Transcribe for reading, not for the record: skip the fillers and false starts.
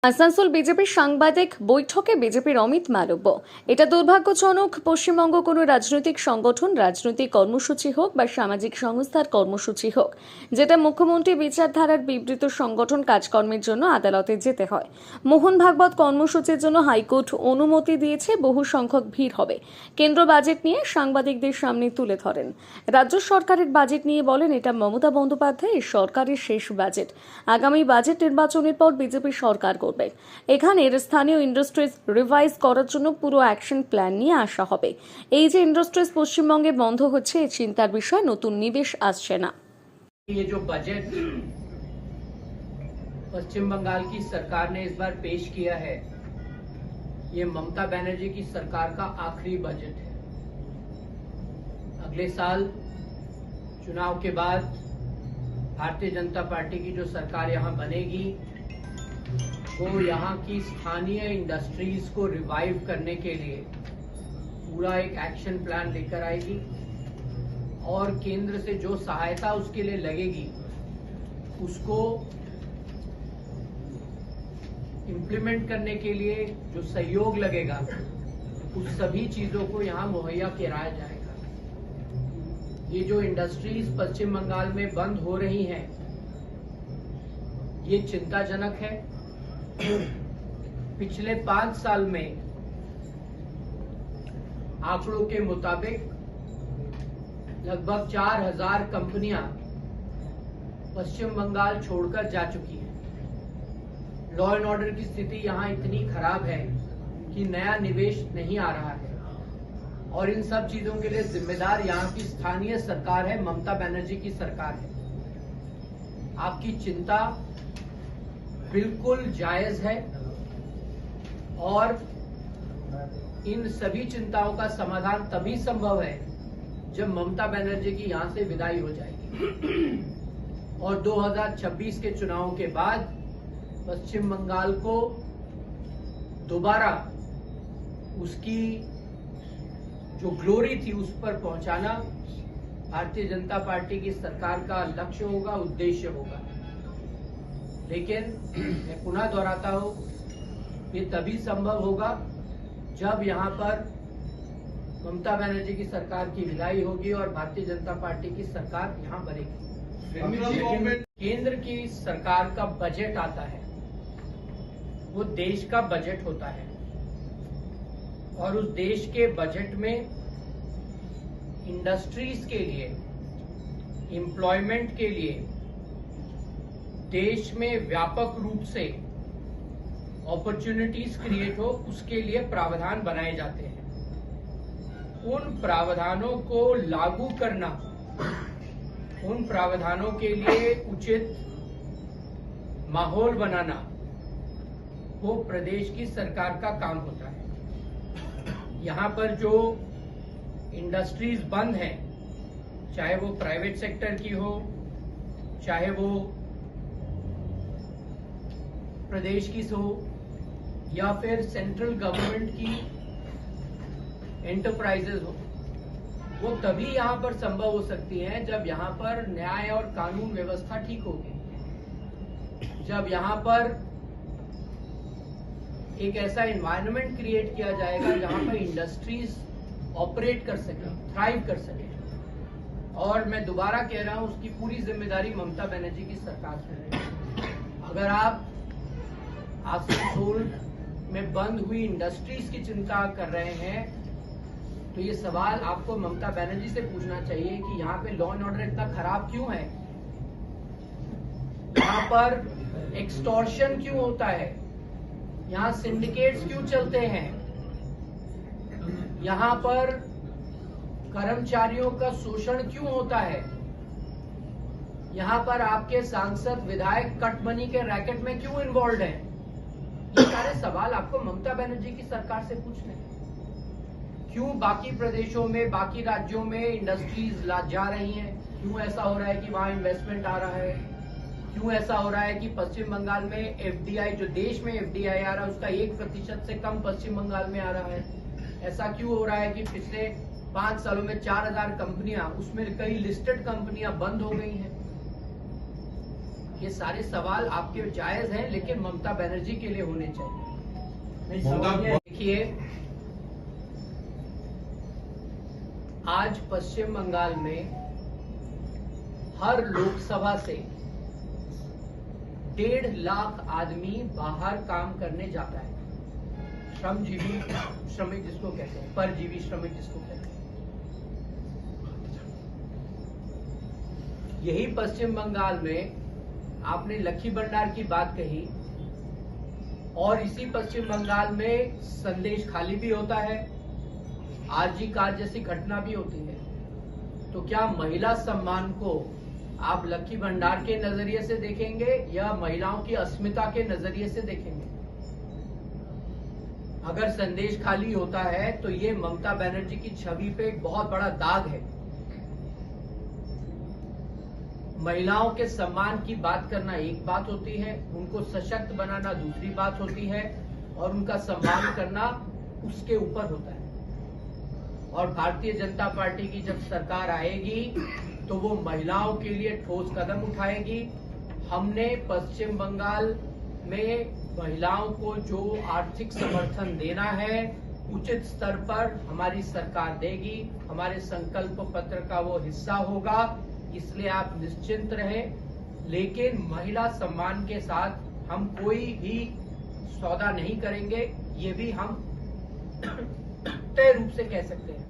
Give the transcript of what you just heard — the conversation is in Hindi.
আসানসোল বিজেপির সাংবাদিক বৈঠকে বিজেপির অমিত মালব্য। এটা দুর্ভাগ্যজনক। পশ্চিমবঙ্গ কোনো রাজনৈতিক সংগঠন, রাজনৈতিক কর্মসূচি হোক বা সামাজিক সংস্থার কর্মসূচি হোক, যেটা মুখ্যমন্ত্রী বিচারধারার বিবৃত সংগঠন কাজকর্মের জন্য আদালতে যেতে হয়। মোহন ভাগবত কর্মসূচির জন্য হাইকোর্ট অনুমতি দিয়েছে, বহু সংখ্যক ভিড় হবে। কেন্দ্র বাজেট নিয়ে সাংবাদিকদের সামনে তুলে ধরেন। রাজ্য সরকারের বাজেট নিয়ে বলেন, এটা মমতা বন্দ্যোপাধ্যায়ের সরকারের শেষ বাজেট। আগামী বাজেট নির্বাচনের পর বিজেপি সরকার করবে। এখানের স্থানীয় ইন্ডাস্ট্রিজ রিভাইজ করার জন্য পুরো অ্যাকশন প্ল্যান নিয়ে আসা হবে। এই যে ইন্ডাস্ট্রিজ পশ্চিমবঙ্গে বন্ধ হচ্ছে, এই চিন্তার বিষয়, নতুন নিবেশ আসছে না। ये जो बजट पश्चिम बंगाल की सरकार ने इस बार पेश किया है, ये ममता बनर्जी की सरकार का आखिरी बजट है। अगले साल चुनाव के बाद भारतीय जनता पार्टी की जो सरकार यहाँ बनेगी, वो यहाँ की स्थानीय इंडस्ट्रीज को रिवाइव करने के लिए पूरा एक एक्शन प्लान लेकर आएगी और केंद्र से जो सहायता उसके लिए लगेगी उसको इम्प्लीमेंट करने के लिए जो सहयोग लगेगा उस सभी चीजों को यहाँ मुहैया कराया जाएगा। ये जो इंडस्ट्रीज पश्चिम बंगाल में बंद हो रही हैं, ये चिंताजनक है। पिछले 5 साल में आंकड़ों के मुताबिक लगभग 4000 कंपनियां पश्चिम बंगाल छोड़कर जा चुकी हैं। लॉ एंड ऑर्डर की स्थिति यहां इतनी खराब है कि नया निवेश नहीं आ रहा है और इन सब चीजों के लिए जिम्मेदार यहां की स्थानीय सरकार है, ममता बनर्जी की सरकार है। आपकी चिंता बिल्कुल जायज है और इन सभी चिंताओं का समाधान तभी संभव है जब ममता बनर्जी की यहां से विदाई हो जाएगी और 2026 के चुनावों के बाद पश्चिम बंगाल को दोबारा उसकी जो ग्लोरी थी उस पर पहुंचाना भारतीय जनता पार्टी की सरकार का लक्ष्य होगा, उद्देश्य होगा। लेकिन मैं पुनः दोहराता हूं, ये तभी संभव होगा जब यहाँ पर ममता बनर्जी की सरकार की विदाई होगी और भारतीय जनता पार्टी की सरकार यहाँ बनेगी। केंद्र की सरकार का बजट आता है, वो देश का बजट होता है और उस देश के बजट में इंडस्ट्रीज के लिए, एम्प्लॉयमेंट के लिए देश में व्यापक रूप से अपॉर्चुनिटीज क्रिएट हो, उसके लिए प्रावधान बनाए जाते हैं। उन प्रावधानों को लागू करना, उन प्रावधानों के लिए उचित माहौल बनाना, वो प्रदेश की सरकार का काम होता है। यहाँ पर जो इंडस्ट्रीज बंद हैं, चाहे वो प्राइवेट सेक्टर की हो, चाहे वो प्रदेश की हो या फिर सेंट्रल गवर्नमेंट की एंटरप्राइजेज हो, वो तभी यहाँ पर संभव हो सकती हैं जब यहाँ पर न्याय और कानून व्यवस्था ठीक होगी, जब यहाँ पर एक ऐसा एनवायरनमेंट क्रिएट किया जाएगा जहाँ पर इंडस्ट्रीज ऑपरेट कर सके, थ्राइव कर सके। और मैं दोबारा कह रहा हूँ, उसकी पूरी जिम्मेदारी ममता बनर्जी की सरकार से है। अगर आप आसनसोल में बंद हुई इंडस्ट्रीज की चिंता कर रहे हैं तो ये सवाल आपको ममता बनर्जी से पूछना चाहिए कि यहाँ पे लॉ एंड ऑर्डर इतना खराब क्यों है, यहाँ पर एक्सटॉर्शन क्यों होता है, यहाँ सिंडिकेट्स क्यों चलते हैं, यहाँ पर कर्मचारियों का शोषण क्यों होता है, यहाँ पर आपके सांसद विधायक कट मनी के रैकेट में क्यों इन्वॉल्व हैं। ये सारे सवाल आपको ममता बनर्जी की सरकार से पूछने हैं। क्यों बाकी प्रदेशों में, बाकी राज्यों में इंडस्ट्रीज जा रही हैं, क्यों ऐसा हो रहा है कि वहां इन्वेस्टमेंट आ रहा है, क्यों ऐसा हो रहा है कि पश्चिम बंगाल में एफडीआई, जो देश में एफडीआई आ रहा है उसका 1% से कम पश्चिम बंगाल में आ रहा है। ऐसा क्यों हो रहा है कि पिछले 5 सालों में 4000 कंपनियां, उसमें कई लिस्टेड कंपनियां बंद हो गई हैं। ये सारे सवाल आपके जायज हैं, लेकिन ममता बनर्जी के लिए होने चाहिए। देखिए, आज पश्चिम बंगाल में हर लोकसभा से 1.5 लाख आदमी बाहर काम करने जाता है। श्रमजीवी श्रमिक जिसको कहते हैं, परजीवी श्रमिक जिसको कहते हैं। यही पश्चिम बंगाल में आपने लक्की भंडार की बात कही, और इसी पश्चिम बंगाल में संदेश खाली भी होता है, आरजी कार जैसी घटना भी होती है। तो क्या महिला सम्मान को आप लक्की भंडार के नजरिए से देखेंगे या महिलाओं की अस्मिता के नजरिए से देखेंगे? अगर संदेश खाली होता है तो ये ममता बनर्जी की छवि पे एक बहुत बड़ा दाग है। महिलाओं के सम्मान की बात करना एक बात होती है, उनको सशक्त बनाना दूसरी बात होती है, और उनका सम्मान करना उसके ऊपर होता है। और भारतीय जनता पार्टी की जब सरकार आएगी तो वो महिलाओं के लिए ठोस कदम उठाएगी। हमने पश्चिम बंगाल में महिलाओं को जो आर्थिक समर्थन देना है उचित स्तर पर हमारी सरकार देगी, हमारे संकल्प पत्र का वो हिस्सा होगा, इसलिए आप निश्चिंत रहें। लेकिन महिला सम्मान के साथ हम कोई भी सौदा नहीं करेंगे, ये भी हम तय रूप से कह सकते हैं।